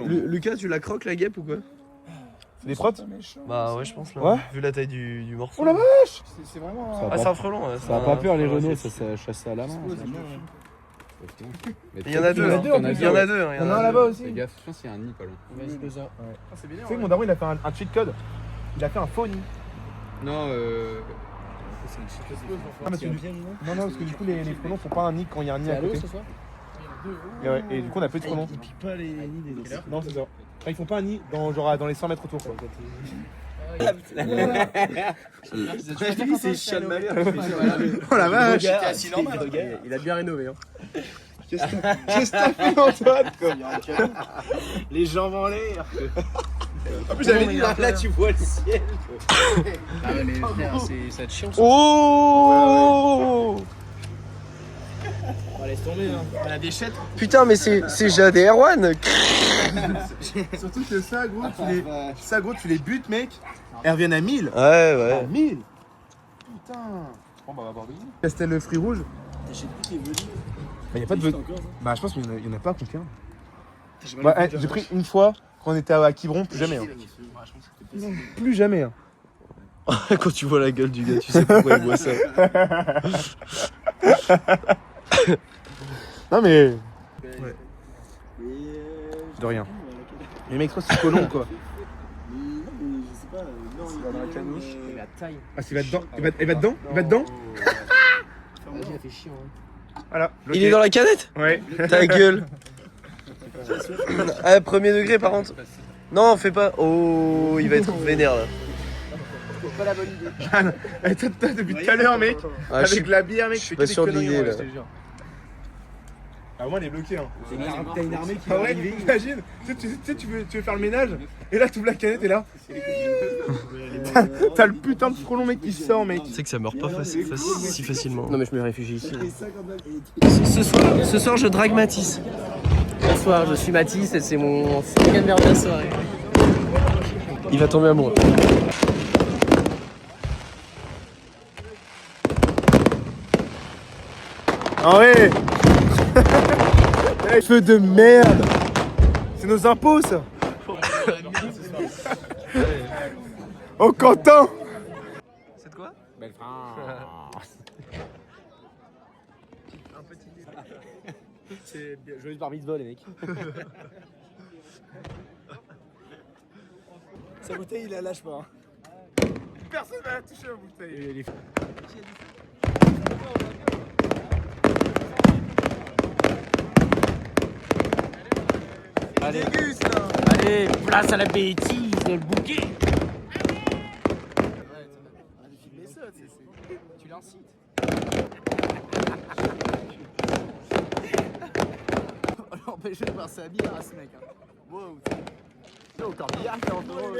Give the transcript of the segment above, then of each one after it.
Lucas, tu la croques la guêpe ou quoi? C'est des protes? Bah ouais, je pense là. Ouais. Vu la taille du morceau. Oh la vache! C'est vraiment. Ah, c'est un frelon. Ça a pas peur les Renault, ça chasse ça à la main. Il y en a deux. Il y en a deux. Il y en a un là-bas aussi. Fais gaffe, je pense qu'il y a un nid pas loin. C'est bien. Tu sais que mon daron il a fait un cheat code. Il a fait un faux nid. Non, Ah, parce que parce que du coup les frelons font pas un nid quand il y a un nid à côté. Et du coup on a plus de frelons. Ils piquent pas les nids des autres. Non, c'est ça. Enfin, ils font pas un nid dans les 100 mètres autour quoi. C'est chat de ma mère. Oh la vache! Il a bien rénové. Qu'est-ce que t'as fait Antoine quoi? Les jambes en l'air. En plus j'avais dit là tu vois le ciel. Ah ouais mais frère ça te chiant. Oh! Laisse tomber hein. La déchette. Putain, mais c'est Jade et Erwan. Surtout que ça gros tu les butes mec. Elles reviennent à 1000. Ouais. 1000. Putain. Bon bah on va boire de l'eau. Castel le fruit rouge. J'ai plus les velis. Bah y a pas de velis. Bah je pense qu'il y en a pas à Conquin. Bah j'ai pris une fois quand on était à Quiberon, plus jamais. Plus jamais. Quand tu vois la gueule du gars, tu sais pourquoi il boit ça. Non mais. Ouais. De rien. Les mecs, toi c'est colon quoi. Dans la canouche. Et la taille. Ah, il va dedans? Il va dedans? Il va dedans? Vas-y, il a fait chier. Voilà. Il est dans la canette? Ouais. Ta gueule. Ah, premier degré par contre. Non, fais pas. Oh, il va être vénère là. C'est pas la bonne idée. Toi, depuis tout à l'heure, mec. Ah, je avec la bière, mec, je suis pas sûr de l'idée là. Ah, moi, il est bloqué. Hein. T'as une armée qui Ah va ouais, arriver. imagine, tu sais, tu veux faire le ménage, et là, tu ouvres la canette, et là, t'as le putain de frelon, mec, qui sort, mec. Tu sais que ça meurt pas si facilement. Non mais je me réfugie ici. Ce soir, je drague Matisse. Bonsoir, je suis Mathis et c'est mon gamer de la soirée. Il va tomber amoureux. Ah ouais. Feu de merde. C'est nos impôts, ça. Oh, Quentin. C'est de quoi? Belle France. C'est joyeuse bar mitzvah les mecs. Sa bouteille il la lâche pas. Personne n'a touché la bouteille. Allez, allez, place à la bêtise, le bouquet. Tu l'incites. On l'a empêché de boire sa bière à ce mec. Wow. C'est au corbillard qui est en dehors.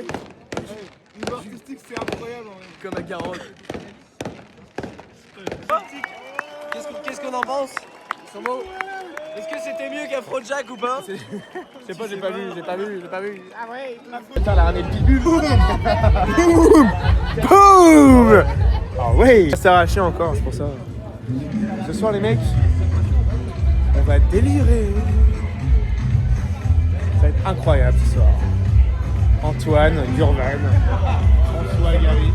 Niveau artistique, c'est incroyable. Comme à Garonne. Qu'est-ce qu'on en pense? Son mot. Est-ce que c'était mieux qu'Afrojack ou pas? Je sais pas, j'ai pas vu. Ah ouais. Putain, elle a ramené le pitbull. Boum. Boum. Ah ouais. Ça s'est arraché encore, c'est pour ça. Ce soir, les mecs, on va délirer. Ça va être incroyable ce soir. Antoine, Gurvan, François Gary.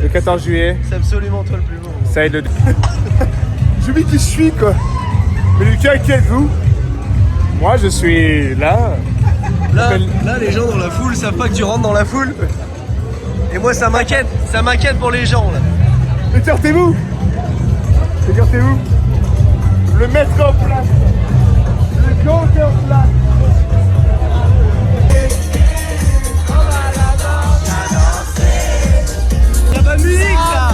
Le 14 juillet. C'est absolument toi le plus beau. Ça aide le. J'oublie qui je suis quoi. Mais Lucas, qui êtes-vous? Moi je suis là. Là, les gens dans la foule savent pas que tu rentres dans la foule. Et moi, ça m'inquiète pour les gens là. Écartez-vous. Écartez-vous. Le mettre en place. Le compteur en place. Y'a pas de musique là.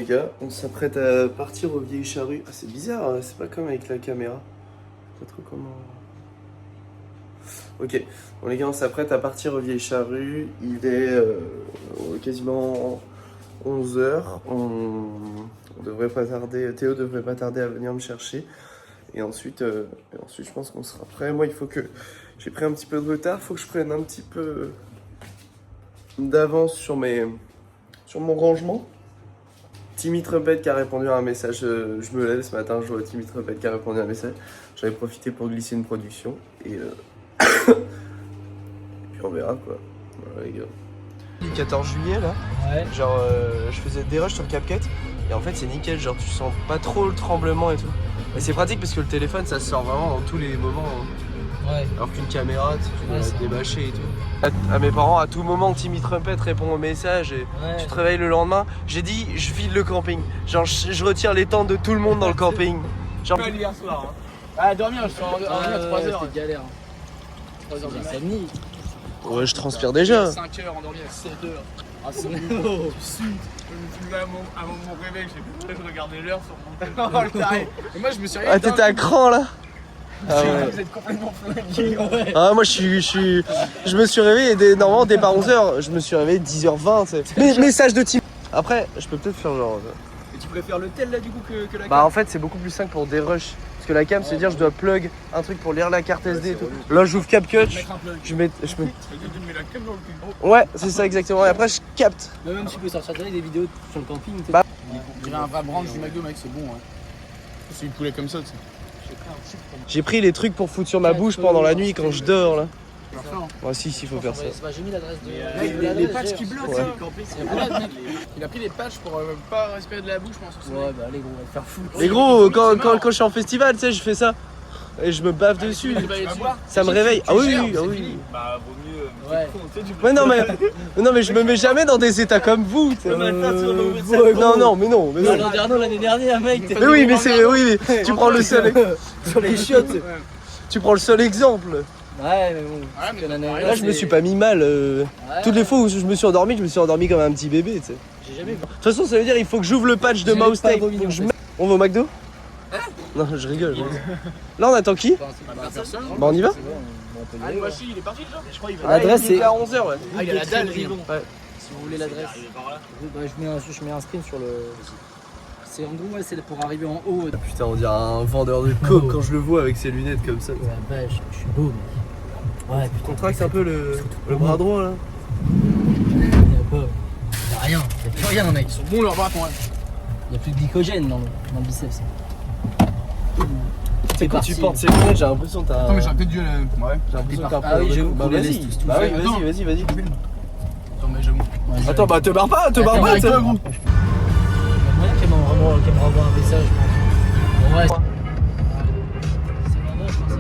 gars, on s'apprête à partir aux Vieilles Charrues. Ah, c'est bizarre, hein, c'est pas comme avec la caméra. Pas trop comment... Ok, bon les gars, on s'apprête à partir aux Vieilles Charrues. Il est quasiment 11h. On devrait pas tarder, Théo devrait pas tarder à venir me chercher. Et ensuite je pense qu'on sera prêt. Moi, il faut que... J'ai pris un petit peu de retard, il faut que je prenne un petit peu d'avance sur mon rangement. Timmy Trumpet qui a répondu à un message, je me lève ce matin, je vois Timmy Trumpet qui a répondu à un message. J'en ai profité pour glisser une production et puis on verra quoi. Voilà les gars. Le 14 juillet là, genre je faisais des rushs sur CapCut et en fait c'est nickel, genre tu sens pas trop le tremblement et tout. Et c'est pratique parce que le téléphone ça sort vraiment dans tous les moments. Ouais. Alors qu'une caméra, tu dois la débâcher et tout. À mes parents, à tout moment, Timmy Trumpet répond au message et tu te réveilles le lendemain. J'ai dit, je vide le camping. Genre, je retire les tentes de tout le monde dans le camping. Genre, Pas hier soir. Hein. Ah, dormir, je suis en 3h. C'était galère. 3h d'insomnie. Ouais, je transpire déjà. 5h endormi à 7h. Ah, c'est Je me suis levé avant mon réveil, je regardais l'heure sur mon téléphone. Et moi, je me suis réveillé. Ah, t'étais à cran là? Ah ouais. Vous êtes complètement flingués. Ouais. Ah, moi je me suis réveillé normalement départ 11h, je me suis réveillé 10h20. Message de Tim. Après, je peux peut-être faire genre. Et tu préfères le tel là du coup que la cam? Bah en fait c'est beaucoup plus simple pour des rushs. Parce que la cam c'est dire je dois plug un truc pour lire la carte SD et tout. Là j'ouvre CapCut, je mets. Tu mets la cam dans le cul. Ouais, c'est ça exactement. Et après je capte. Mais même tu peux sortir des vidéos sur le camping. Bah. On dirait un vrai branche du McDo, mec, c'est bon. Ouais. C'est une poulet comme ça, tu sais. J'ai pris les trucs pour foutre sur ma bouche pendant la nuit quand je dors là. Ouais, si, faut faire ça. J'ai mis l'adresse de. Les patchs qui bloquent, Ouais. c'est malade, mec. Il a pris les patchs pour pas respirer de la bouche, je pense. Ouais, bah allez, gros, on va te faire foutre. Et gros, quand je suis en festival, tu sais, je fais ça. Et je me bave dessus. Ça me réveille. Ah oui, ah oui. Bah, vaut mieux. Ouais. Ouais, non, mais je me mets jamais dans des états comme vous. Non, mais non. L'année dernière, mec. Mais oui, mais c'est. Oui, mais tu prends le seul. Sur les chiottes. Tu prends le seul exemple. Ouais, mais bon. Là, je me suis pas mis mal. Toutes les fois où je me suis endormi comme un petit bébé, tu sais. J'ai jamais vu. De toute façon, ça veut dire il faut que j'ouvre le patch de J'ai Mouse pas Tape. vomi, en fait. On va au McDo? Non, je rigole. Là, on attend qui? Personne. Bah, on y va? Ah, le Washi, il est parti déjà? Je crois qu'il va. L'adresse, il est c'est. à 11h, ouais. Ah, il a la dalle, rien. Ouais. Si vous voulez l'adresse. Bah, je mets un screen sur le. C'est en gros, ouais, c'est pour arriver en haut. Putain, on dirait un vendeur de coke quand je le vois avec ses lunettes comme ça. Ouais, bah, je suis beau, mec. Ouais, putain. Contracte un peu le bras droit là. Y'a rien, y'a plus rien, mec. Ils sont bons leurs bras quand même. Y'a plus de glycogène dans le biceps. C'est quand parti. tu portes ces lunettes, j'ai l'impression que t'as. Attends, mais j'aurais peut-être dû la. Ouais. J'ai l'impression que t'as un peu. Ah oui, j'avoue, Bah pour les vas-y. laisses tous. Bah oui, Attends. vas-y. Attends, mais j'avoue. Attends, bah te barre pas, Attends, t'as- avec toi, gros. Moyen qu'elle m'envoie un message, je pense. Bon, ouais. C'est l'endroit, je pense.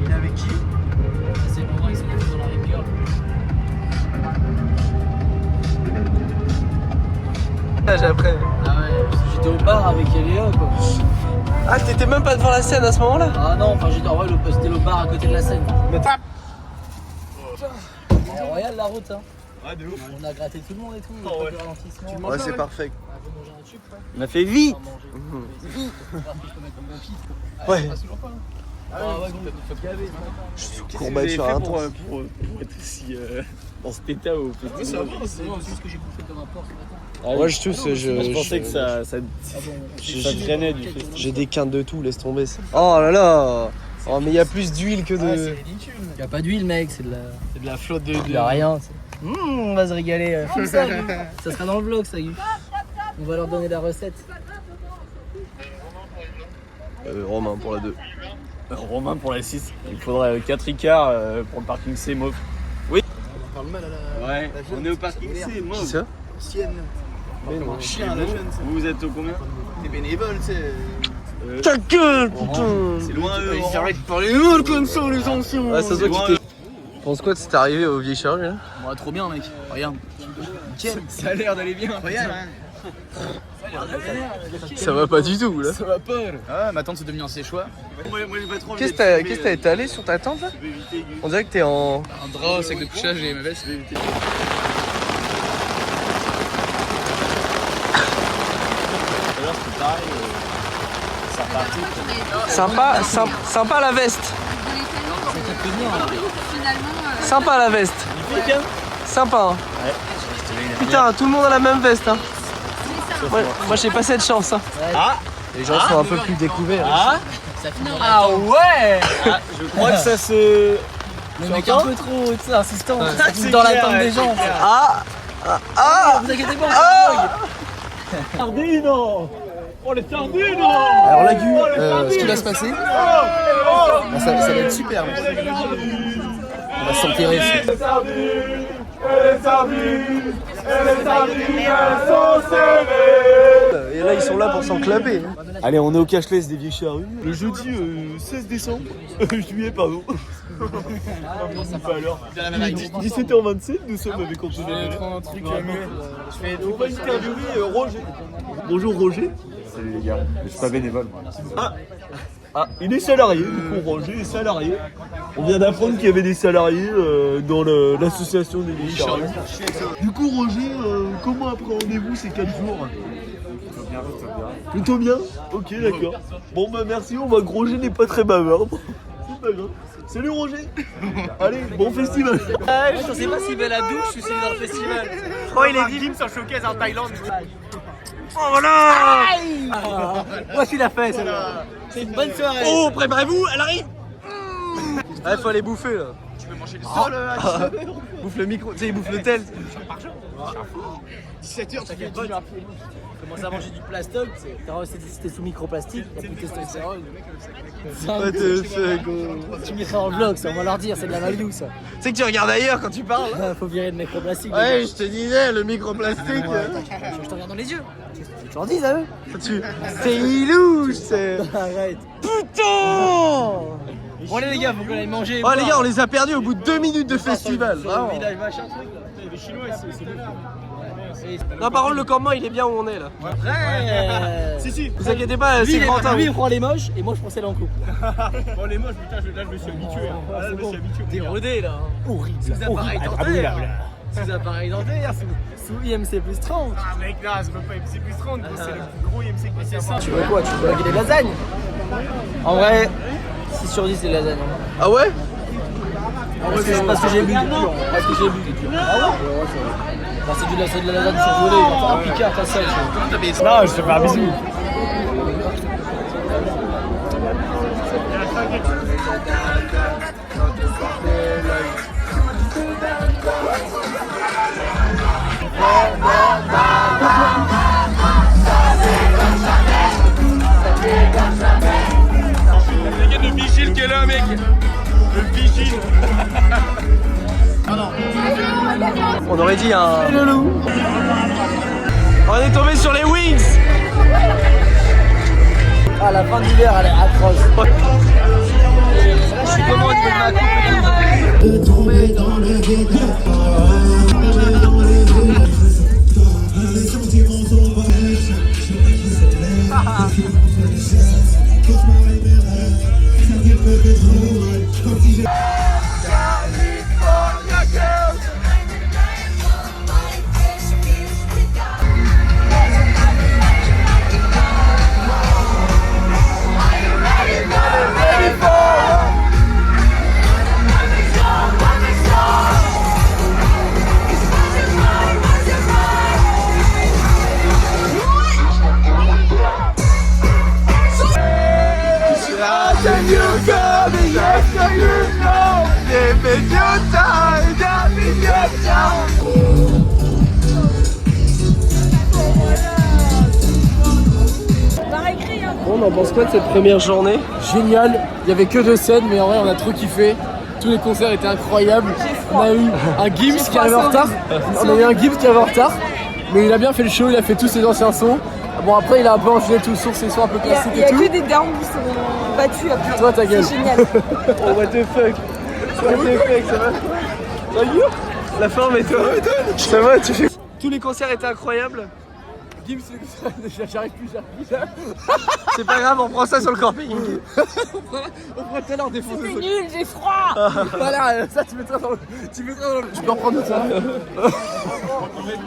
Il est avec qui? C'est l'endroit, ils sont tous dans la rigueur. Après. Ah ouais, parce que j'étais au bar avec Eléa, quoi. Ah, t'étais même pas devant la scène à ce moment-là? Ah non, enfin j'étais en vrai, c'était le bar à côté de la scène. Mais C'est royal la route, hein. Ah, de ouf. On a gratté tout le monde et tout, il y a pas de ralentissement. Ouais, c'est parfait. On a fait manger un truc, quoi. On a fait vie. On a mangé. Vite. On va voir si je peux mettre un bon pitre. Ouais. passe toujours pas. Ah ouais, gros, faut te gaver ce matin. Je suis Qu'est-ce que courbature vous avez fait intense. pour être aussi dans ce état au Oui, ça va, C'est juste que j'ai bouffé comme un porc ce matin. Moi, je tousse, Je pensais que ça Ah bon, ça traînait du fait. J'ai des quintes de tout, laisse tomber. Oh là là. Oh, mais il y a plus d'huile que Ouais, de. c'est ridicule. Y'a pas d'huile, mec, c'est de la. C'est de la flotte de. Y'a rien. On va se régaler. Comme ça, Gu. Ça sera dans le vlog, ça, Gu. On va leur donner la recette. Romain pour la 2. Romain pour la 6. Il faudrait 4 Ricard pour le parking C mauve. On parle mal à la. Ouais, on est au parking C Qui mauve. ça? Ancienne. Mais non. Chien, la jeune. Vous êtes au combien? T'es bénévole, tu sais. Ta gueule, putain. C'est loin Ils arrêtent de parler mal comme ça, les anciens. Ouais, ça se voit que tu t'es. Tu penses quoi de cette arrivée au Vieilles Charrues là? Ouais, trop bien, mec. Regarde. Ça a l'air d'aller bien. Regarde. Ça va pas du tout là. Ça va pas. Ah, ma tante c'est devenu un séchoir. Moi j'ai pas trop envie Qu'est-ce d'être que t'as étalé sur ta tente là? On dirait que t'es en. Un drap, sac de couchage et ma veste. Sympa la veste. Sympa la veste. Sympa. Hein. Putain, tout le monde a la même veste. Hein. Moi j'ai pas cette chance. Hein. Les gens sont un peu plus découverts. Ah ouais. Je crois que ça se... Le mec un peu trop insistant, ça finit dans l'attente des gens. Vous inquiétez pas, Sardino. Oh les sardines. Alors la Gu, ce qui va se passer, ça va être super. On va s'enterrer ici. Et là ils sont là pour s'enclaper. Allez, on est au cashless des Vieilles Charrues. Le jeudi 16 décembre. Juillet, pardon. Alors, 17h27, nous sommes avec Antoine. Un truc muet. On va interviewer Roger. Bonjour Roger. Salut les gars, je suis pas bénévole moi. Il est salarié, du coup Roger est salarié. On vient d'apprendre qu'il y avait des salariés dans l'association des Vieilles Charrues. Du coup Roger, comment appréhendez-vous ces 4 jours? Plutôt bien. Ok, d'accord. Bon bah merci, on voit que Roger n'est pas très bavard. C'est pas grave. Salut Roger. Allez, bon festival. Je sais pas s'il met la douche ou s'il est dans le festival. Oh, il est dit sur showcase en Thaïlande. Oh voilà. Moi je l'ai fait celle-là. C'est une bonne soirée. Oh, préparez-vous, elle arrive. Il faut aller bouffer là. Tu peux manger le sol Bouffe le micro, tu sais, il bouffe le tel. 17h, tu fais bonne. Commence à manger du plastoc, c'était sous microplastique, t'as plus de testostérone. Tu mettras en vlog, ça on va leur dire, c'est de la value ça. Tu sais que tu regardes ailleurs quand tu parles. Faut virer le microplastique. Ouais, je te disais, le microplastique. Je te regarde dans les yeux. Tu leur dis à eux. C'est ilouche, c'est. Arrête. Putain. Bon allez les gars, faut qu'on aille manger. Oh les gars, on les a perdus au bout de 2 minutes de festival. Vraiment. Village machin truc là. Les Chinois, c'est bon. Non, par contre, le campement il est bien où on est là. Ouais. Si. Vous inquiétez pas, c'est grand temps. Lui il prend les moches et moi je prends celle en couple. Bon, les moches, putain, là, je me suis habitué. Là, je me suis habitué. T'es rodé là. Horrible. Sous appareil dentaire. Sous appareil dentaire, sous IMC plus 30. Ah, mec, là, c'est même pas IMC plus 30, c'est le plus gros IMC que c'est ça. Tu veux quoi? Tu veux des lasagnes? En vrai, 6 sur 10 les lasagnes. Ah ouais? Parce que j'ai bu. Parce que j'ai bu. Ah ouais? C'est de la lasagne survolée. Un picard, t'as ça. Non, je te fais un bisou. Le vigile qui est là, mec. Le vigile. On aurait dit un. On est tombé sur les Wings. Ah, la fin d'hiver, elle est atroce. Là, je suis comment au niveau de ma coupe? De tomber dans le vide. Les sentiments sont pas Bon, on en pense quoi de cette première journée? Génial, il y avait que 2 scènes, mais en vrai, on a trop kiffé. Tous les concerts étaient incroyables. On a eu un Gims qui arrive en retard. On a eu un Gims qui arrive en retard. Mais il a bien fait le show, il a fait tous ses anciens sons. Bon, après, il a un peu enchaîné tous ses sons un peu classiques Il y a et tout. que des downs qui sont battus après. Toi, ta gueule. C'est génial. Oh, what the fuck? What the fuck, ça va? La forme et toi? Ça va, tu fais. Tous les concerts étaient incroyables. Gims, j'arrive plus. C'est pas grave, on prend ça sur le camping. On prend tout à l'heure des photos. C'est nul, j'ai froid. Voilà, ça tu mettras dans le. Je peux reprendre ça.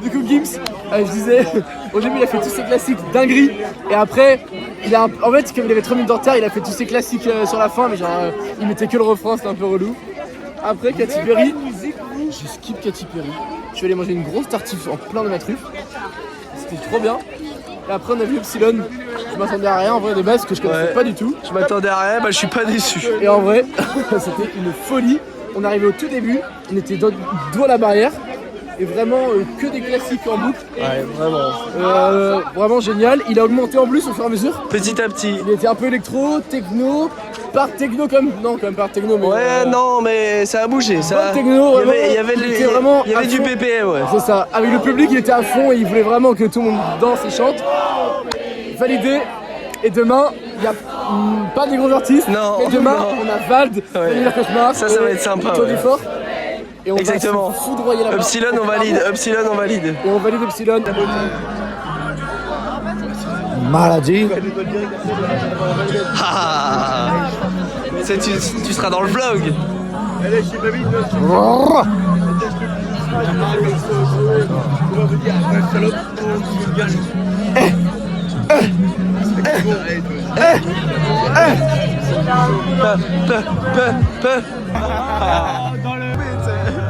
Du coup, Gims, je disais, au début il a fait tous ses classiques dinguerie. Et après, en fait, comme il avait 3 minutes de retard, il a fait tous ses classiques sur la fin, mais genre, il mettait que le refrain, c'était un peu relou. Après, Katy Perry, je skip Katy Perry. Je suis allé manger une grosse tartiffe en plein de ma truffe. C'était trop bien. Et après, on a vu Epsilon. Je m'attendais à rien en vrai de base, que je connaissais pas du tout. Je m'attendais à rien, bah je suis pas déçu. Et en vrai, c'était une folie. On arrivait au tout début, on était devant la barrière. Et vraiment que des classiques en boucle. Ouais, vraiment. Vraiment génial. Il a augmenté en plus au fur et à mesure. Petit à petit. Il était un peu électro, techno, par techno comme. Non, quand même par techno, mais. Ouais, non, mais ça a bougé. Ça... Pas techno, vraiment. Il y avait du PPM, ouais. C'est ça. Avec le public, il était à fond et il voulait vraiment que tout le monde danse et chante. Validé. Et demain, il n'y a pas des gros artistes. Non. Mais demain, Non. on a Vald, Daniel Cauchemar. Ça va être sympa. Tony Ouais. Fort. Et on Exactement. va se foudroyer là-bas. Epsilon, on valide. Epsilon, on valide. Et on valide Epsilon. Maladie. Ah. Tu seras dans le vlog.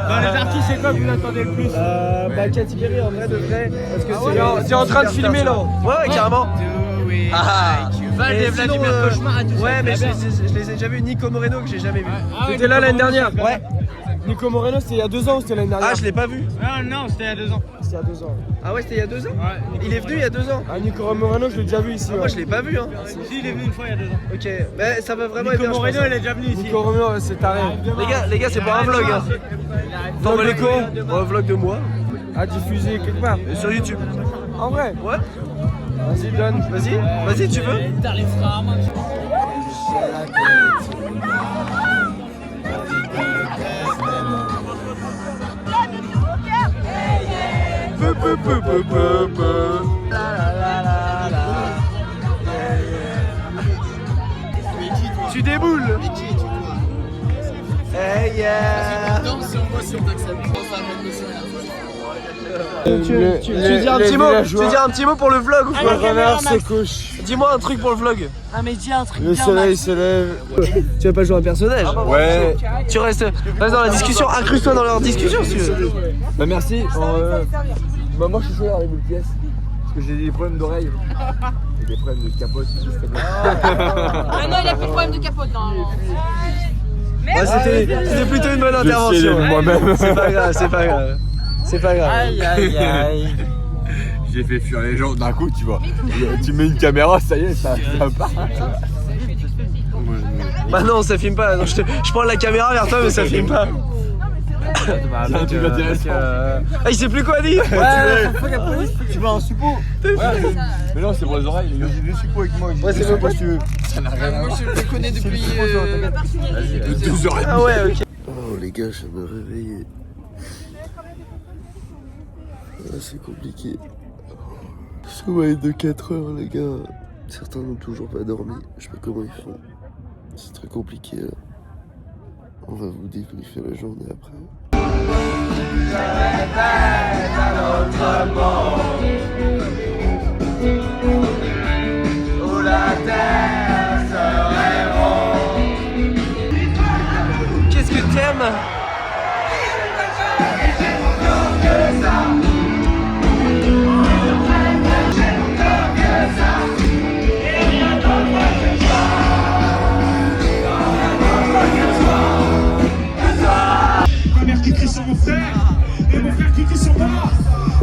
Dans les artistes, c'est quoi que vous attendez le plus? Bah Katy Perry en vrai de vrai. Parce que t'es en train de filmer là. Ouais, carrément. Ah. Et sinon, ouais, mais je les ai déjà vus. Nico Moreno que j'ai jamais vu. T'étais là l'année dernière? Ouais. Nico Moreno, c'était il y a 2 ans ou c'était l'année dernière? Ah, je l'ai pas vu. Non, c'était il y a 2 ans. C'était il y a 2 ans. Ah ouais, c'était il y a 2 ans. Ouais. Il est venu il y a 2 ans. Ah, Nico Moreno, je l'ai déjà vu ici. Moi, je l'ai pas vu. Hein. Si, il est venu une fois il y a 2 ans. Ok, mais ça va vraiment Nico être bien. Moreno, je pense. il est déjà venu ici. Nico Moreno, c'est taré. Les gars, c'est pas un vlog. Hein. Non, mais les quoi? Un vlog de moi. À diffuser quelque part. Sur YouTube. En vrai? Ouais. Vas-y, donne. Vas-y, tu veux? Tu déboules. Hey yeah. Tu dis un petit mot. Tu dis un petit mot pour le vlog ou quoi? Renard se couche. Dis-moi un truc pour le vlog. Ah, mais dis un truc. Le bien, soleil Max. se lève. Tu vas pas jouer un personnage? Ouais. Tu restes dans la discussion, incruste-toi dans leur discussion si tu veux. Bah merci. Bah moi je suis chaud à arriver une pièce. Parce que j'ai des problèmes d'oreille. Et des problèmes de capote. Ah non, il a plus de problème de capote, non. Ouais, c'était plutôt une bonne intervention. moi-même. C'est pas grave, c'est pas grave. C'est pas grave. Aïe, aïe, aïe. J'ai fait fuir les gens d'un coup, tu vois. Tu mets une caméra, ça y est, ça part. Bah non, ça filme pas. Non, je prends la caméra vers toi, mais ça filme pas. C'est un truc intéressant. Ah, il sait plus quoi dire. Tu veux un suppôt? Mais non, c'est pour les oreilles, les gars. J'ai des suppos avec moi. Ouais, c'est pas si tu veux. Ça n'a rien à voir. Je le connais depuis. De 2h30. Ah ouais, ok. Oh les gars, je viens de me réveiller. Ah, c'est compliqué. Sommeil de 4 heures les gars. Certains n'ont toujours pas dormi. Je sais pas comment ils font. C'est très compliqué là. On va vous débriefer la journée après. Qu'est-ce que t'aimes? Ma mère qui crie sur mon frère, et mon frère qui crie sur moi,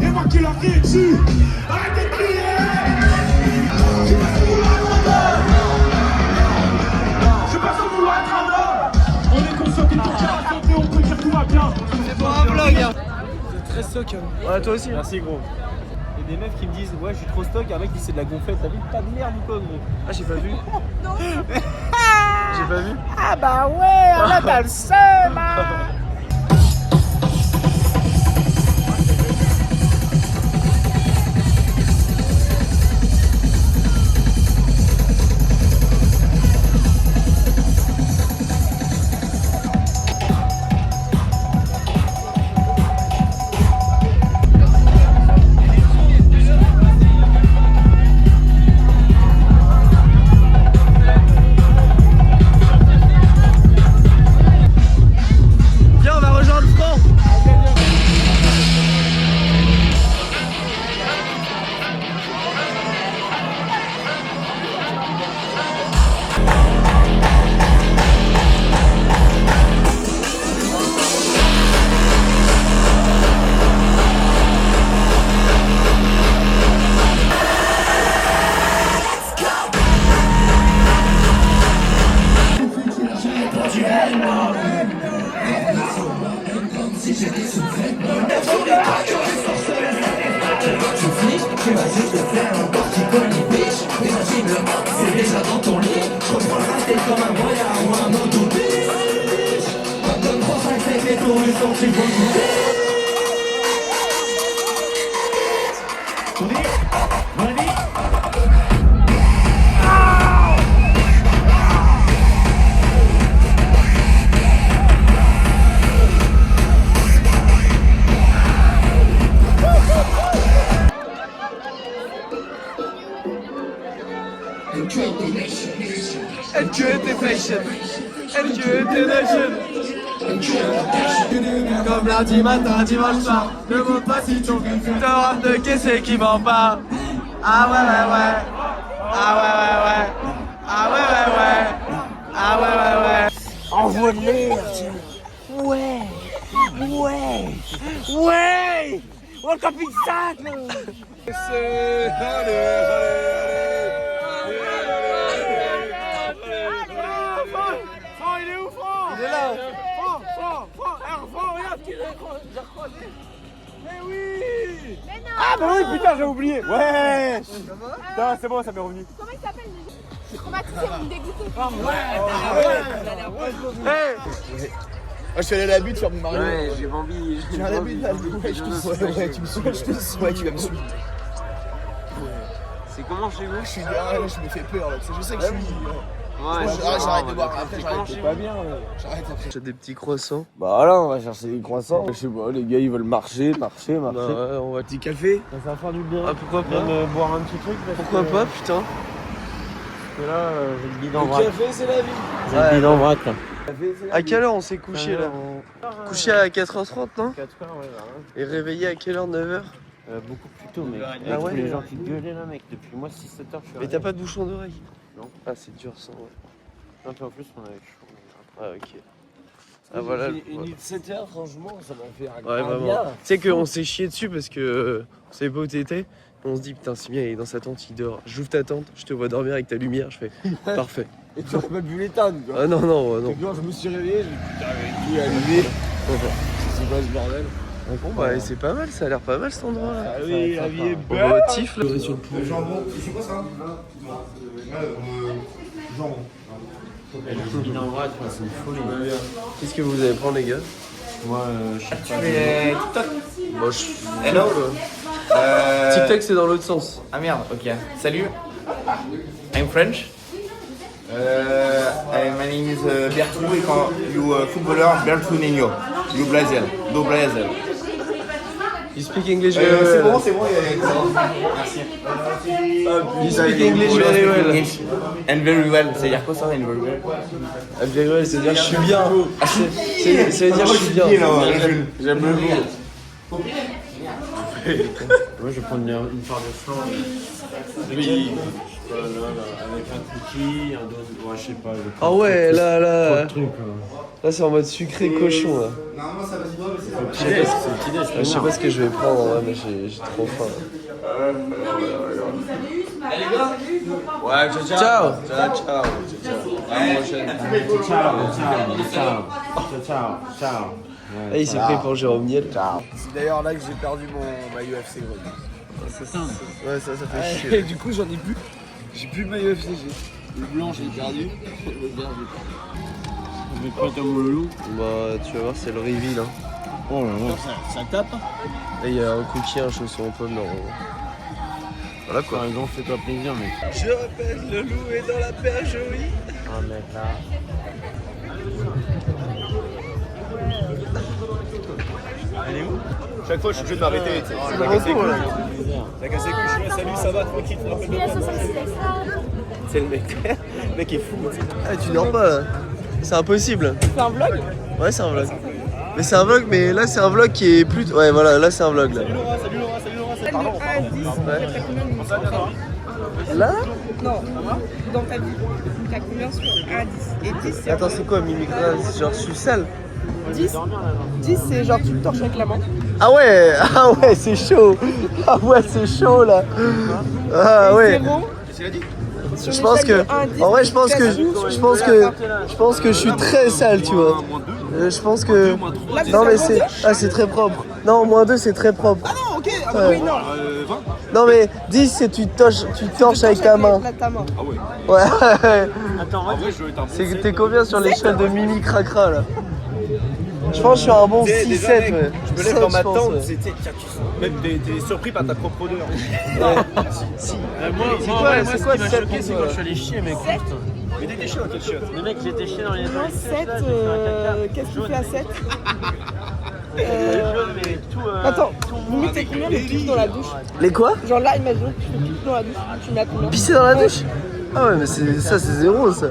et moi qui leur crie dessus. Arrêtez de crier! Je suis pas sans vouloir être un homme. On est conscient qu'il faut qu'il raconte et on peut dire tout va bien. C'est pour un vlog. Hein. C'est très stock. Ouais, toi aussi. Merci gros. Il y a des meufs qui me disent ouais je suis trop stock, un mec qui dit c'est de la gonflette, t'as vu pas de merde ou quoi gros? Ah, j'ai pas vu. J'ai pas vu. Ah bah ouais, là t'as le seum hein. déjà dans ton lit. Reprends le reste comme un voyage ou un autobus. Donne 3, 5, 7 les tours, ils sont plus beaux. Comme lundi matin, dimanche soir, ne montre pas si ton rame de caisse qui m'en parle. Ah ouais ouais ouais. Ah ouais ouais ouais. Ah ouais ouais ouais. Ah ouais ouais ouais. Envoie de l'air. Ouais. Ouais. Ouais. World Cup X5. Il est là. Ah bah oui putain j'ai oublié. Ouais. Putain c'est bon ça m'est revenu. Comment il s'appelle déjà? C'est traumatisé, vous me dégoûtez. Moi je suis allé à la butte sur mon Mario. Ouais, j'ai envie. J'ai à la butte là. Ouais, je te souhaite. Ouais, tu me souhaites, je te souhaite, tu vas me suivre. C'est comment chez vous? Je suis derrière, là, je me fais peur là. Je sais que je suis. Ouais, J'arrête de boire. Après j'arrête. pas bien. J'arrête après. J'ai des petits croissants. Bah voilà on va chercher des croissants. Je sais pas les gars ils veulent marcher. Bah ouais, on va Petit café. Ça va faire du bien. Ah pourquoi pas. Même boire un petit truc. Pourquoi pas putain. Parce que là j'ai le bide en Le vrac. café c'est la vie. J'ai le bide en vrac là. À quelle heure on s'est couché là? Couché à 4h30 non? 4h ouais voilà. Et réveillé à quelle heure? 9h? Beaucoup plus tôt mec. Ah Avec ouais, tous les ouais. gens qui gueulaient là mec. Depuis moi 6-7 heures je suis Mais arrivé. t'as pas de bouchon d'oreille? Non. Ah c'est dur ça ouais. Non puis en plus on avait chaud. Ah ok. Ah voilà. Une nuit de 7 heures franchement ça m'a fait un Ouais grand vraiment. bien. Tu sais qu'on s'est chié dessus parce que on savait pas où t'étais. On se dit putain c'est bien il est dans sa tente, il dort. J'ouvre ta tente, je te vois dormir avec ta lumière, je fais parfait. Et tu aurais même vu l'éteindre quoi. Ah non non non. Et quand je me suis réveillé, j'ai dit putain avec tout allumé. C'est quoi ce bordel? Bon bah c'est pas mal, ça a l'air pas mal cet endroit là. Ah oui, la vie est On va au tif là. Jambon. C'est quoi ça? Jambon. Le bide en vrac c'est une folie. Qu'est-ce que vous allez prendre les gars? Moi je sais pas. TikTok. Moi je... Hello. TikTok c'est dans l'autre sens. Ah merde, ok. Salut. I'm French. My name is Bertrou et quand you footballer Bertrou Nino. You Brazil. Do Brazil. You speak English very well. C'est bon, c'est bon. Merci. You speak English very well. English and very well. C'est-à-dire quoi ça, and very well? Very well, c'est-à-dire je suis bien. Ça veut dire je suis bien. J'aime le mot. Moi je vais prendre une part de flan. Oui. Avec un cookie, un dos. Ouais, je sais pas. Ah ouais, là. Truc, Là c'est en mode sucré cochon là. Normalement ça va se voir, mais c'est c'est le petit déj. Je sais pas ce que je vais prendre ouais, mais j'ai trop faim. Ouais, Ciao. Ciao. À la prochaine. Ciao. Ah, il s'est pris pour Jérôme Niel. C'est d'ailleurs là que j'ai perdu ma UFC gros. Ouais ça fait chier. Et du coup j'en ai plus. J'ai plus de maillot UFC. Le blanc j'ai perdu. Le vert j'ai perdu. Je vais prendre mon loulou. Bah tu vas voir c'est le reveal hein. Oh là là. Ça tape. Là il y a un cookie, un chausson en pomme dans... Voilà quoi. Par exemple, fais-toi plaisir mec. Je répète, le loup est dans la bergerie. Ah mec là. Chaque fois, je suis obligé de m'arrêter. C'est marrant là. T'as cassé le cul, je suis là, salut, ça va, tranquille, tu te rappelles de moi? C'est le mec. Le mec est fou. Ah tu dors pas là. C'est impossible. C'est un vlog? Ouais c'est un vlog. Mais c'est un vlog mais là c'est un vlog qui est plus... Ouais voilà là c'est un vlog là. Salut Laura, De 1 à 10, t'as combien de minutes? Là? Non, dans ta vie. T'as combien sur 1 à 10? Et 10 c'est... Attends c'est quoi mimique là? Genre je suis sale. 10 c'est genre tu le torches avec la main. Ah ouais c'est chaud. Ah ouais c'est chaud là. Ah ouais. 0. Je pense que en vrai je pense que je suis très sale tu vois. Je pense que non mais c'est très propre. Non, -2 c'est très propre. Ah non, ok. Ah Ouais. oui, non. 20. Non mais 10 c'est tu torches avec ta main. Ah ouais. Ouais. Attends, En vrai, je dois être un bon C'est 7. t'es combien sur l'échelle de Mimi Cracra là? Je pense que je suis un bon Tu sais, 6-7 déjà, mec, ouais. je me lève dans ma 7, je pense, tente, ouais. même t'es surpris par ta propre odeur. C'est quoi 7 choqué, c'est quand je suis allé chier, mec. Mais t'étais chaud, quel shot. Le mec, j'étais chier dans les Moi, 7, qu'est-ce qu'il fait à 7 mais tout. Attends, vous mettez combien de pistes dans la douche? Les quoi? Genre là, imagine, tu fais pipi dans la douche, tu mets à combien? Pisser dans la douche? Ah ouais mais ça c'est zéro ça.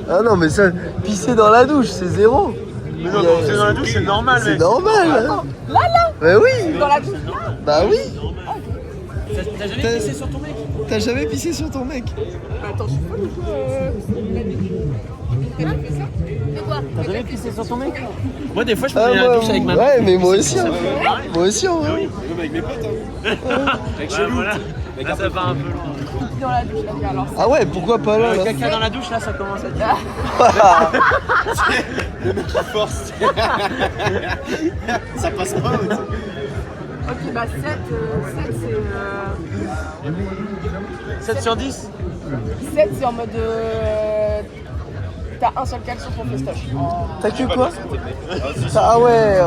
Ah non mais ça, pisser dans la douche c'est zéro. Mais non, quand c'est dans la douche, c'est normal, C'est mec. normal. Hein. Là Bah oui. Dans la douche? Bah oui. T'as jamais pissé sur ton mec? T'as jamais pissé sur ton mec? Attends, je sais pas du coup. T'as jamais pissé sur ton mec? Moi, des fois, je Ah, prenais la moi, douche avec ma ouais mais moi aussi. Ça Hein. fait pareil. Moi aussi en vrai. Même avec mes potes, hein. Avec Ouais, chelou. voilà. Mec, Là, un ça peu va un peu loin. Dans la douche, là, alors. Ah ouais pourquoi pas là, Le là. caca dans la douche, là, ça commence à dire. le mec qui force. Ça passe pas. Ok, bah 7 c'est. 7 sur 10? 7 c'est en mode. T'as un seul caleçon sur ton festoche. T'as que quoi? Ah ouais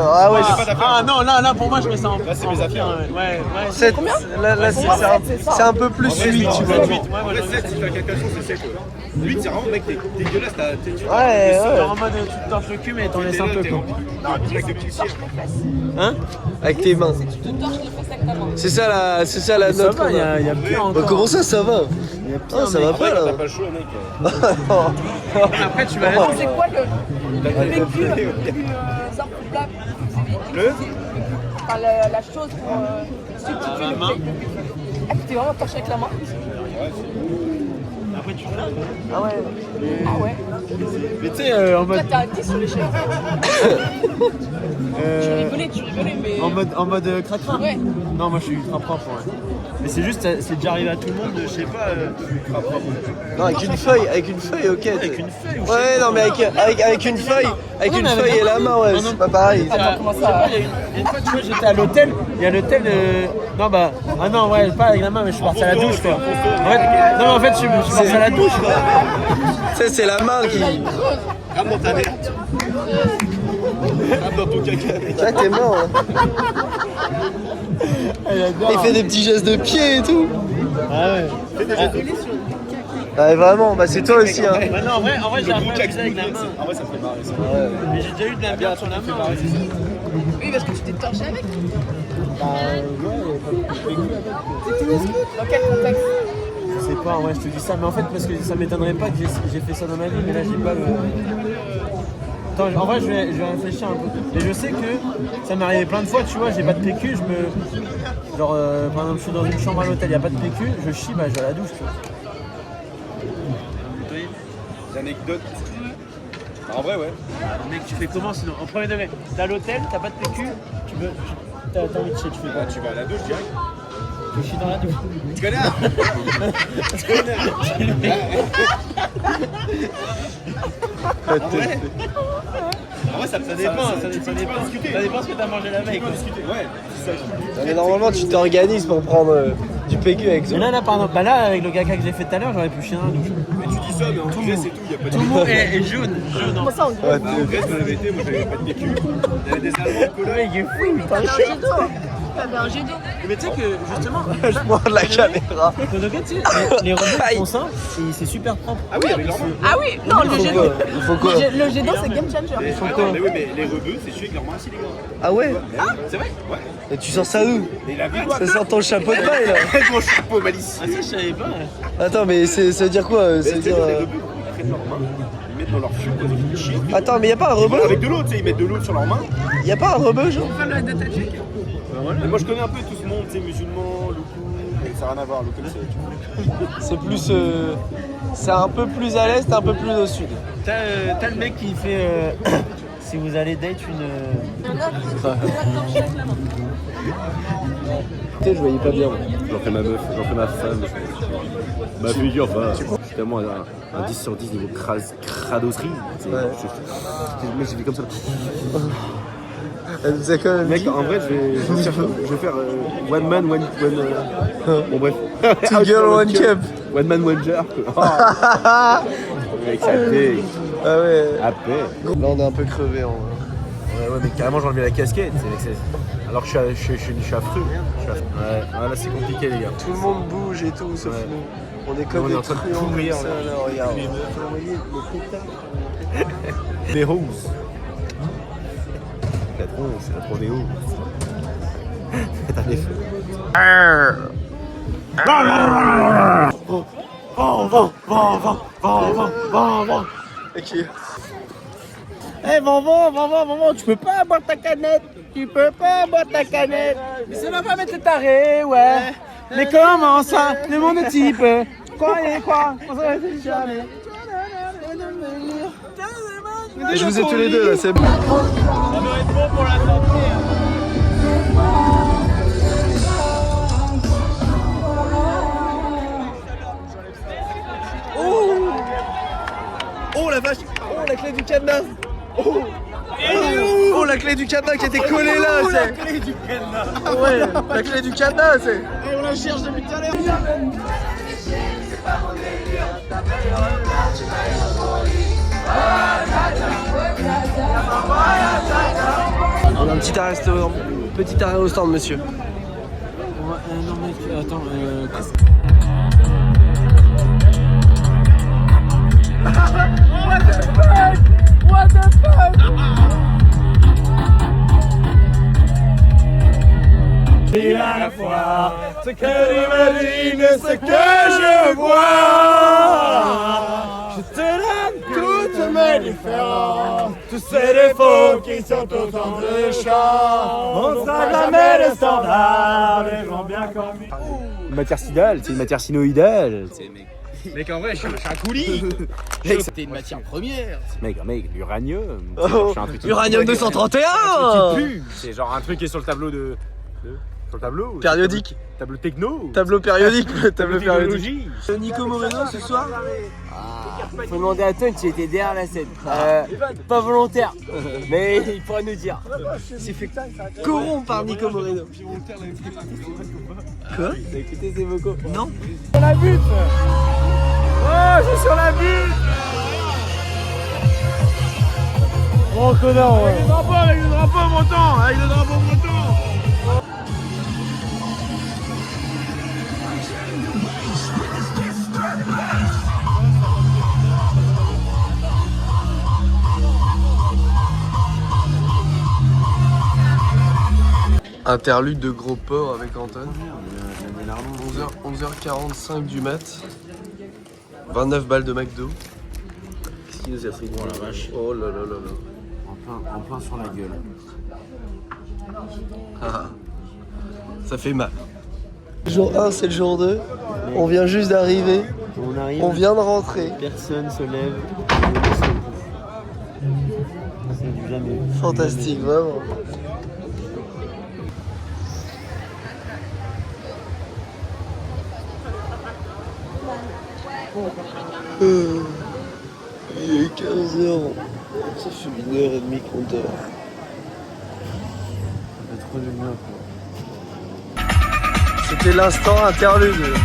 Ah non, là, pour moi, je mets ça en. Là, c'est mes affaires. Ouais. 7, là c'est un peu plus 8 tu vois. Ouais, En moi, vrai, 7, si t'as quelque chose, c'est 7. 8, c'est vraiment, mec, t'es dégueulasse. T'es Ouais Genre en mode, tu te torches le cul, mais t'en laisses un peu, quoi. Hein? Avec tes mains. Tu te torches les fesses avec ta main. C'est ça la Ça note va, qu'on il y a. a pire Bah, encore. comment ça va? Ah ça va pas T'as là. pas le choix, mec. Après, tu vas C'est quoi le vécu le plus simple plat enfin, la chose pour substituer la le main. fait Ah, tu t'es vraiment torché avec la main? Après, tu fais. Ah ouais. Ah ouais. Mais tu sais, en mode. Toi, t'as un 10 sur l'échelle. Tu rigolais, mais. En mode crac-crac. Ouais. Non, moi je suis ultra propre. Ouais. Mais c'est juste, c'est déjà arrivé à tout le monde, je sais pas. Non avec une feuille ok. Avec une feuille ou je sais Ouais pas. non mais avec une feuille, avec Non, une mais avec feuille et la la main. main ouais, Non, c'est non. pas pareil. Attends, comment ça? Il y a une fois, tu vois, j'étais à l'hôtel. Il y a l'hôtel. Non, bah. Ah non, ouais, pas avec la main, mais je suis parti à la douche, quoi. En fait, non, mais en fait, je suis parti à la douche, quoi. Tu sais c'est la main qui. Rame dans ta merde. Rame dans ton caca, mec. Là t'es mort. Hein. Il fait des petits gestes de pied et tout. Ah ouais. Ouais vraiment, bah c'est toi aussi hein. Bah non, en vrai, j'arrive pas à baiser avec la main. En vrai, ça me fait marrer ça. Mais j'ai déjà eu de la merde sur la main. Oui, parce que tu t'es torché avec. Dans quel contexte? Je sais pas, en vrai, je te dis ça, mais en fait, parce que ça m'étonnerait pas que j'ai fait ça dans ma vie, mais là, j'ai pas le. Attends, en vrai, je vais réfléchir un peu. Mais je sais que ça m'est arrivé plein de fois, tu vois, j'ai pas de PQ, Genre, par exemple, je suis dans une chambre à l'hôtel, y a pas de PQ, je chie, bah, je vais à la douche, tu vois. Des anecdotes. En vrai, ouais. Mec, tu fais comment sinon? En premier degré, t'es à l'hôtel, t'as pas de PQ, t'as envie de chier, tu fais quoi? Tu vas à la douche direct. Je chie dans la douche. Connard. En vrai, ça Ça dépend, ça dépend ce que t'as mangé la veille, quoi. Ouais, c'est ça. Mais normalement tu t'organises pour prendre du PQ avec ça. Mais là, par exemple, bah là, avec le caca que j'ai fait tout à l'heure, j'aurais pu chier dans la douche. Mais tu dis ça, mais en Grèce et tout, il y a pas de Tout le monde est jaune. Comment ça, on dit? Ouais, Bah, en Grèce, on avait été, moi j'avais pas de PQ. Il y avait des Allemands de cola. Il est fou. T'avais un jet d'eau. T'avais un jet d'eau. Mais tu sais que justement, je prends de la caméra. Konoga, tu sais, les robots qui font ça, c'est super propre. Ah oui, avec leurs mains. Ah oui, non, le jet d'eau. Il faut quoi? Le jet d'eau, c'est game changer. Mais oui, mais les rebeux, c'est celui avec leurs mains aussi, les gars. Ah ouais? C'est vrai? Ouais. Et tu sors ça d'où? Et la vie, Ça sort ton chapeau de paille là. avec mon chapeau malicieux. Ah ça, je savais pas. Attends mais ça veut dire quoi? Ça veut dire... Les rebeux, ils prennent leurs mains, ils mettent dans leur fion, ils chient. Attends mais y'a pas un rebeu? Avec de l'eau, tu sais, ils mettent de l'eau sur leurs mains. Y'a pas un rebeu genre? Mais moi je connais un peu tout ce monde, tu sais, musulmans, loukou, ça n'a rien à voir, loukou c'est. C'est plus... C'est un peu plus à l'est, un peu plus au sud. T'as le mec qui fait si vous allez date une. Je voyais pas bien. J'en fais ma meuf, j'en fais ma femme. Ma figure, enfin, je suis tellement un 10 sur 10 niveau cradosserie. Ouais. Mais j'ai fait comme ça. Elle nous a quand même Mec, dit. en vrai, je vais faire one man, one. Bon, bref. Two girl, one cup. One man, one jar. Mec, ça pique. Ah ouais. Après. Là, on est un peu crevé en vrai. Ouais, mais carrément, j'ai enlevé la casquette. Alors que je suis affreux. Ouais, là, c'est compliqué, les gars. Tout le monde bouge et tout, sauf Ouais. nous. On est comme On est des en train de truands pourrir, comme ça, là. là, regarde. Des roses. Patron, c'est la Prodéo. T'as des feux. Ok. Eh, maman, tu peux pas boire ta canette. Tu peux pas boire ta canette. Mais ça va pas mettre le taré, ouais. Mais comment ça? Le monde type. Quoi? On s'en réfléchit jamais. Et je vous ai tous les deux là, c'est bon. Ça doit être bon pour la santé. Oh la vache. Oh la clé du cadenas. Oh la clé du cadenas qui était collée là. Oh, la clé du cadenas. Ouais, la clé du cadenas c'est. Et on la cherche depuis tout à l'heure. On a un petit arrêt au stand, monsieur. Non, mec, attends. Et à la fois, ce que j'imagine, ce que je vois. Je te donne toutes mes différences, tous ces défauts qui sont autant de chants. On sera jamais le standard, les gens bien comme Une matière sidale, c'est une matière sinoïdale. Mec, en vrai, je suis un coulis. C'était une matière première. Mec, l'uranium. Oh, Uranium 231. C'est genre un truc qui est sur le tableau de. Sur le tableau Périodique. Tableau techno. Tableau périodique. Tableau périodique. Technologie. Nico Moreno ce soir. Faut demander à Ton qui était derrière la scène. Pas volontaire, mais il pourra nous dire. C'est fait corrompre par Nico Moreno. Quoi? T'as écouté ces vocaux? Non. Sur la butte. Oh, je suis sur la butte. Oh, connard. Avec le drapeau, montant. Avec le drapeau, montant. Interlude de gros porc avec Anton. 11h45 du mat. 29 balles de McDo. Qu'est-ce qu'il nous a pris? Oh la vache. Oh là là là là. En plein sur la gueule. Ah, ça fait mal. Jour 1, c'est le jour 2. On vient juste d'arriver. On arrive. On vient de rentrer. Personne se lève. C'est du jamais. Fantastique, vraiment. Il est 15h. Ça fait 1h30 qu'on dort. C'était l'instant interlude.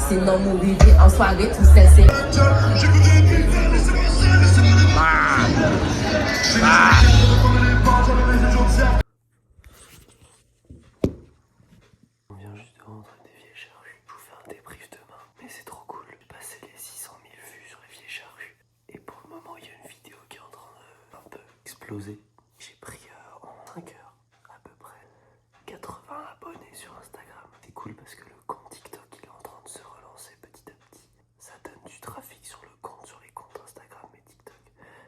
Sinon, nous vivons en soirée, tout ça, c'est. On vient juste de rentrer des Vieilles Charrues. Je vous fais un débrief demain, mais c'est trop cool. J'ai passé les 600 000 vues sur les Vieilles Charrues. Et pour le moment, il y a une vidéo qui est en train de un peu exploser. J'ai pris en 5 heures à peu près 80 abonnés sur Instagram. C'est cool parce que le compte TikTok il est en train de se relancer petit à petit. Ça donne du trafic sur le compte, sur les comptes Instagram et TikTok.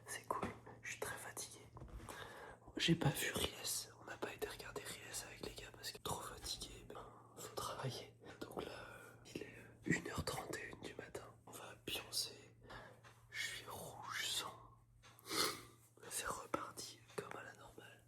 C'est cool. Je suis très fatigué. J'ai pas vu Reels. On n'a pas été regarder Reels avec les gars parce que trop fatigué. Faut travailler. Donc là, il est 1h31 du matin. On va pioncer. Je suis rouge sang. C'est reparti comme à la normale.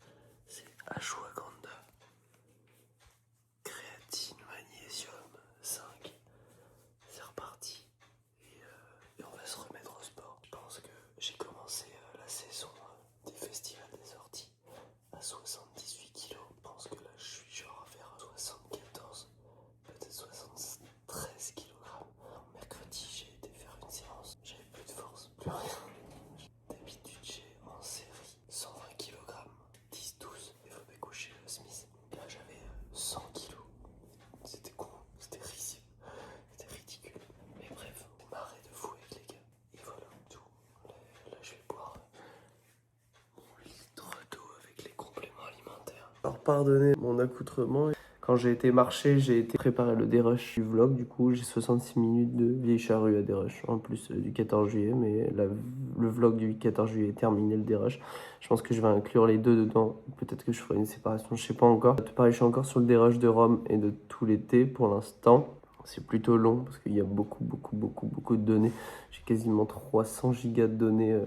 pardonner mon accoutrement. Quand j'ai été marcher, j'ai été préparer le dérush du vlog. Du coup, j'ai 66 minutes de Vieille Charrue à dérush, en plus du 14 juillet. Mais le vlog du 14 juillet est terminé, le dérush. Je pense que je vais inclure les deux dedans. Peut-être que je ferai une séparation, je sais pas encore. Pareil, je suis encore sur le dérush de Rome et de tout l'été pour l'instant. C'est plutôt long parce qu'il y a beaucoup de données. J'ai quasiment 300 gigas de données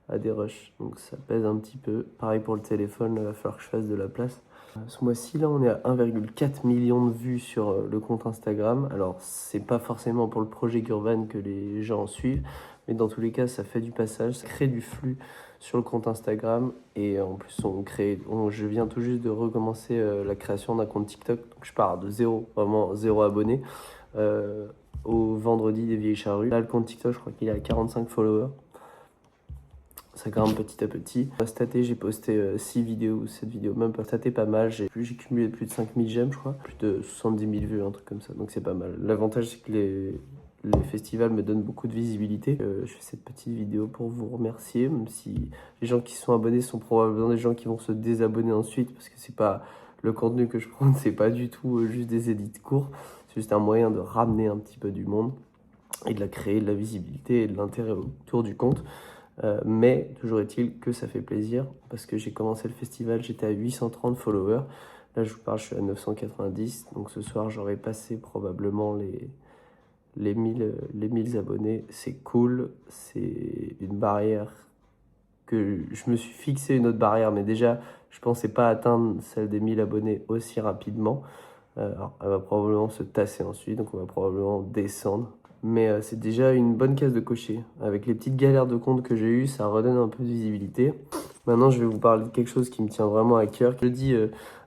à dérush. Donc ça pèse un petit peu. Pareil pour le téléphone, il va falloir que je fasse de la place. Ce mois-ci, là, on est à 1,4 million de vues sur le compte Instagram. Alors, c'est pas forcément pour le projet Gurvan que les gens suivent, mais dans tous les cas, ça fait du passage, ça crée du flux sur le compte Instagram. Et en plus, je viens tout juste de recommencer la création d'un compte TikTok. Donc, je pars de zéro, vraiment zéro abonné, au vendredi des Vieilles Charrues. Là, le compte TikTok, je crois qu'il est à 45 followers. Ça grimpe petit à petit. Cet été, j'ai posté 6 vidéos, 7 vidéos, même pas staté pas mal. J'ai cumulé plus de 5000 j'aime, je crois. Plus de 70 000 vues, un truc comme ça. Donc c'est pas mal. L'avantage, c'est que les festivals me donnent beaucoup de visibilité. Je fais cette petite vidéo pour vous remercier, même si les gens qui sont abonnés sont probablement des gens qui vont se désabonner ensuite, parce que c'est pas le contenu que je prends, c'est pas du tout juste des édits courts. C'est juste un moyen de ramener un petit peu du monde et de créer de la visibilité et de l'intérêt autour du compte. Mais toujours est-il que ça fait plaisir parce que j'ai commencé le festival, j'étais à 830 followers. Là, je vous parle, je suis à 990. Donc ce soir, j'aurai passé probablement les 1000 abonnés. C'est cool, c'est une barrière que je me suis fixé, une autre barrière, mais déjà, je pensais pas atteindre celle des 1000 abonnés aussi rapidement. Alors, elle va probablement se tasser ensuite, donc on va probablement descendre. Mais c'est déjà une bonne case de cocher. Avec les petites galères de compte que j'ai eues, ça redonne un peu de visibilité. Maintenant, je vais vous parler de quelque chose qui me tient vraiment à cœur. Jeudi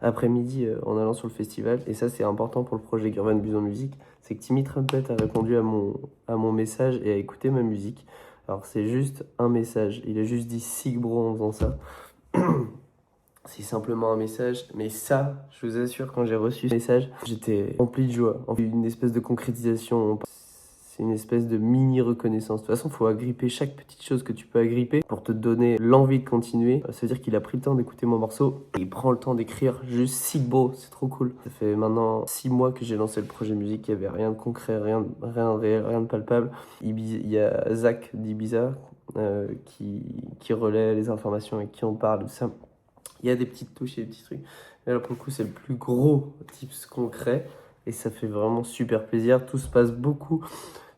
après-midi, en allant sur le festival, et ça c'est important pour le projet Gurvan Buzz Musique, c'est que Timmy Trumpet a répondu à mon message et a écouté ma musique. Alors c'est juste un message, il a juste dit sick bro en faisant ça. C'est simplement un message, mais ça, je vous assure, quand j'ai reçu ce message, j'étais rempli de joie, une espèce de concrétisation. C'est une espèce de mini reconnaissance. De toute façon, il faut agripper chaque petite chose que tu peux agripper pour te donner l'envie de continuer. Ça veut dire qu'il a pris le temps d'écouter mon morceau et il prend le temps d'écrire juste sick bro, c'est trop cool. Ça fait maintenant 6 mois que j'ai lancé le projet musique, il n'y avait rien de concret, rien de réel, rien de palpable. Il y a Zach d'Ibiza qui relaie les informations et qui en parle, tout ça. Il y a des petites touches et des petits trucs. Mais là, pour le coup, c'est le plus gros tips concret et ça fait vraiment super plaisir. Tout se passe beaucoup.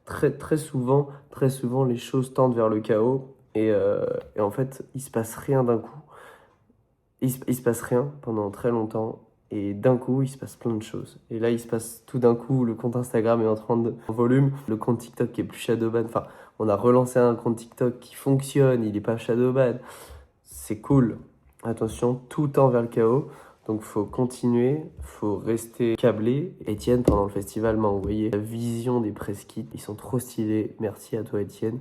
Très souvent, les choses tendent vers le chaos et en fait, il se passe rien d'un coup. Il se passe rien pendant très longtemps et d'un coup, il se passe plein de choses. Et là, il se passe tout d'un coup, le compte Instagram est en train de volume, le compte TikTok qui est plus shadowban. Enfin, on a relancé un compte TikTok qui fonctionne, il est pas shadowban. C'est cool. Attention, tout tend vers le chaos. Donc faut continuer, faut rester câblé. Étienne pendant le festival m'a envoyé la vision des press kits. Ils sont trop stylés. Merci à toi Étienne.